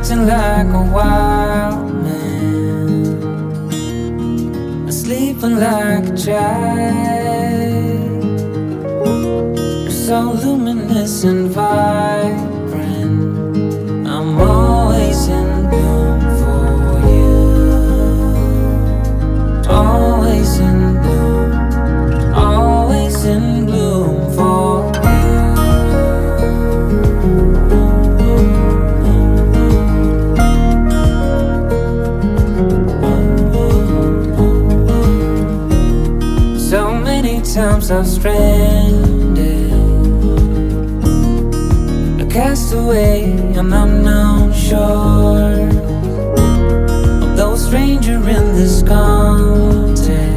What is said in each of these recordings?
acting like a wild man, sleeping like a child. So luminous and vibrant, I'm always in bloom for you. Always in bloom, always in bloom for you. So many times I've stranded, cast away on unknown shore, although a stranger in this continent,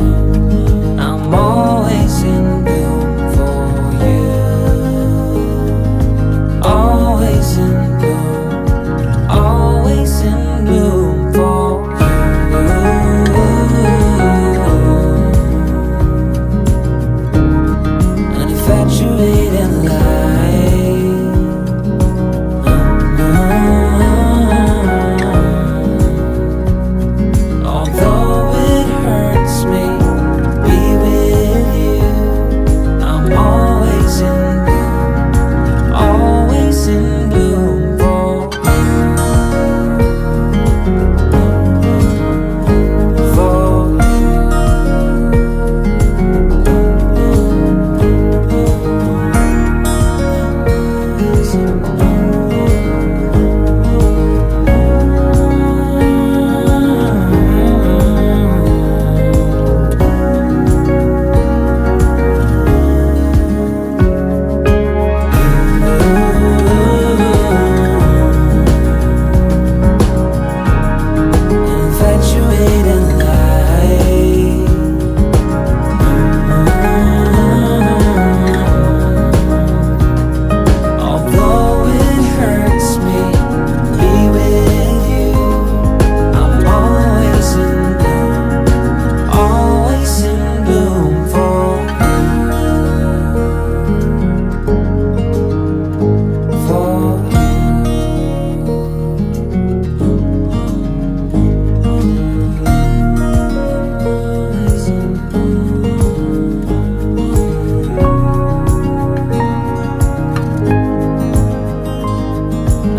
I'm always in bloom for you. Always in bloom, always in bloom for you. An infatuated light, although it hurts me to be with you, I'm always in bloom, always in bloom for you, for infatuated light, although it hurts me to be with you, I'm always in bloom, always in bloom for you, for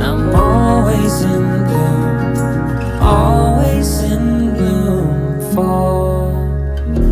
I'm always in bloom, always in bloom for you.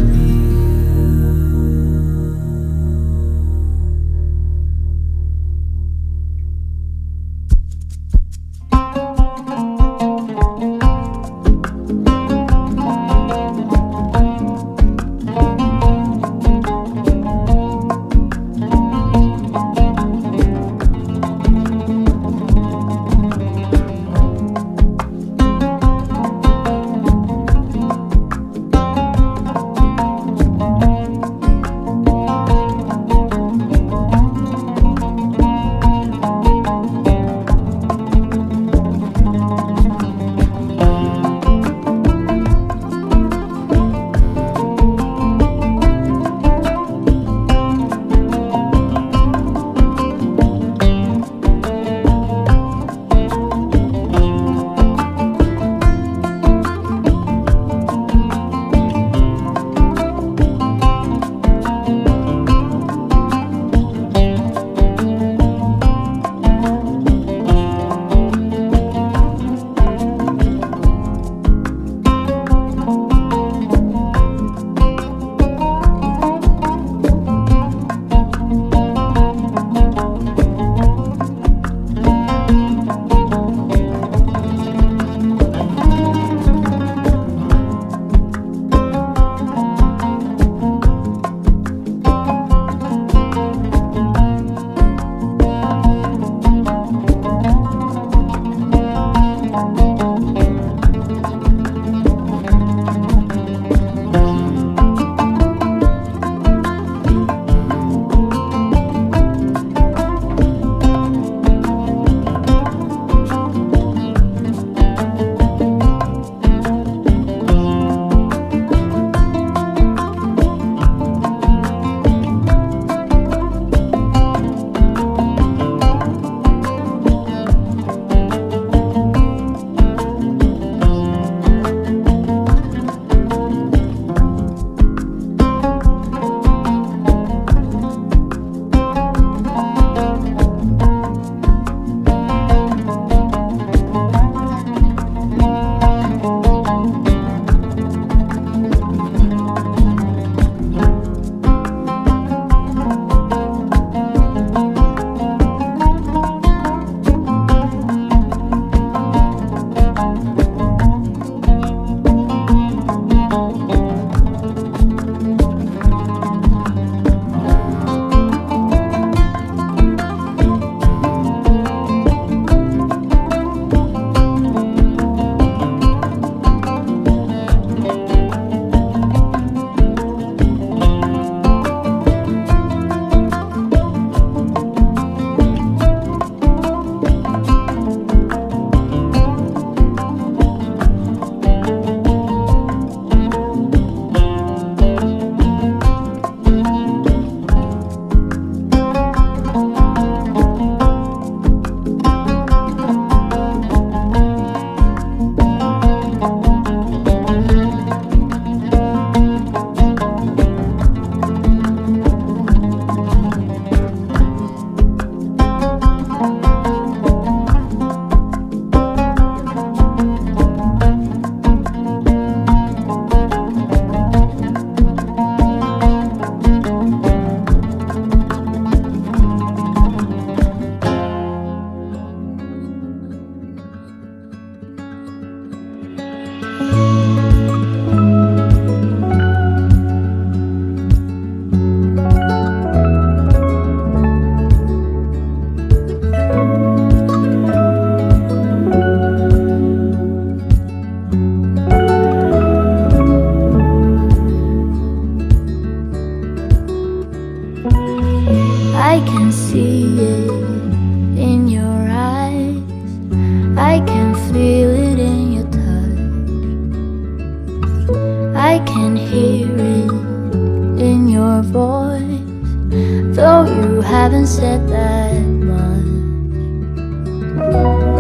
said that much.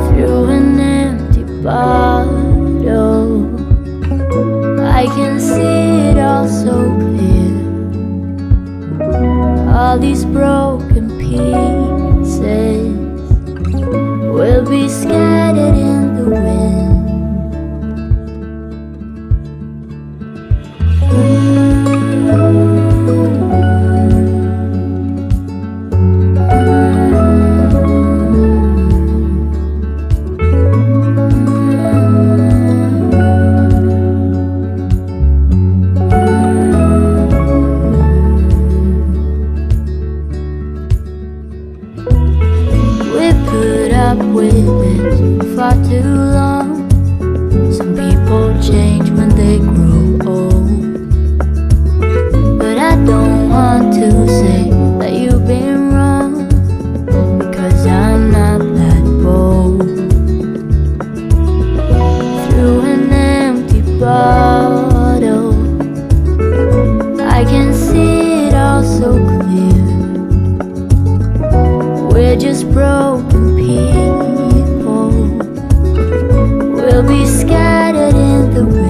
Through an empty bottle, I can see it all so clear. All these broken pieces will be scattered in the wind. With it far too long. Some people change when they grow old, but I don't want to say that you've been wrong, because I'm not that bold. Through an empty bottle, I can see it all so clear. We're just broken people, we'll be scattered in the wind.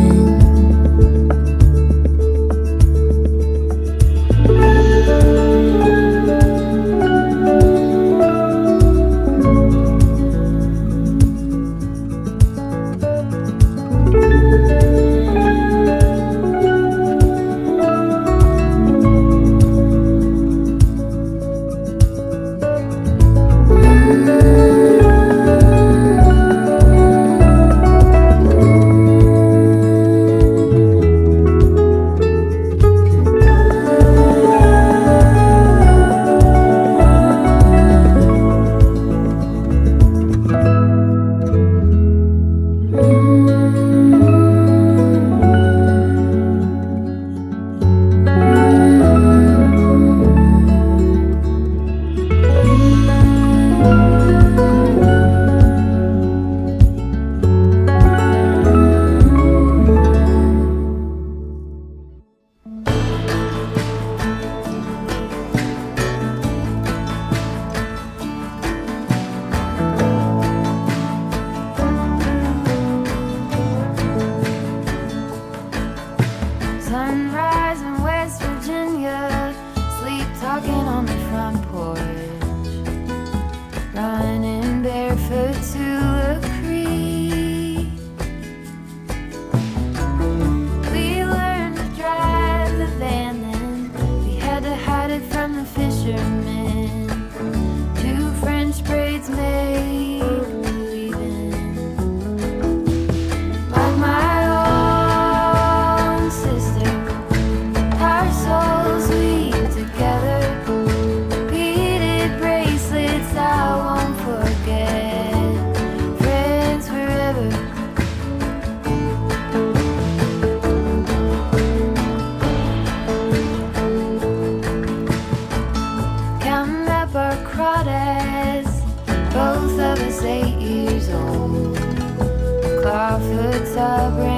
Sunrise in West Virginia, sleep talking on the front porch, running barefoot to a creek. We learned to drive the van, then we had to hide it from the fishermen. 2 French braids made believing, like my both of us 8 years old. Clawfoot's our brain.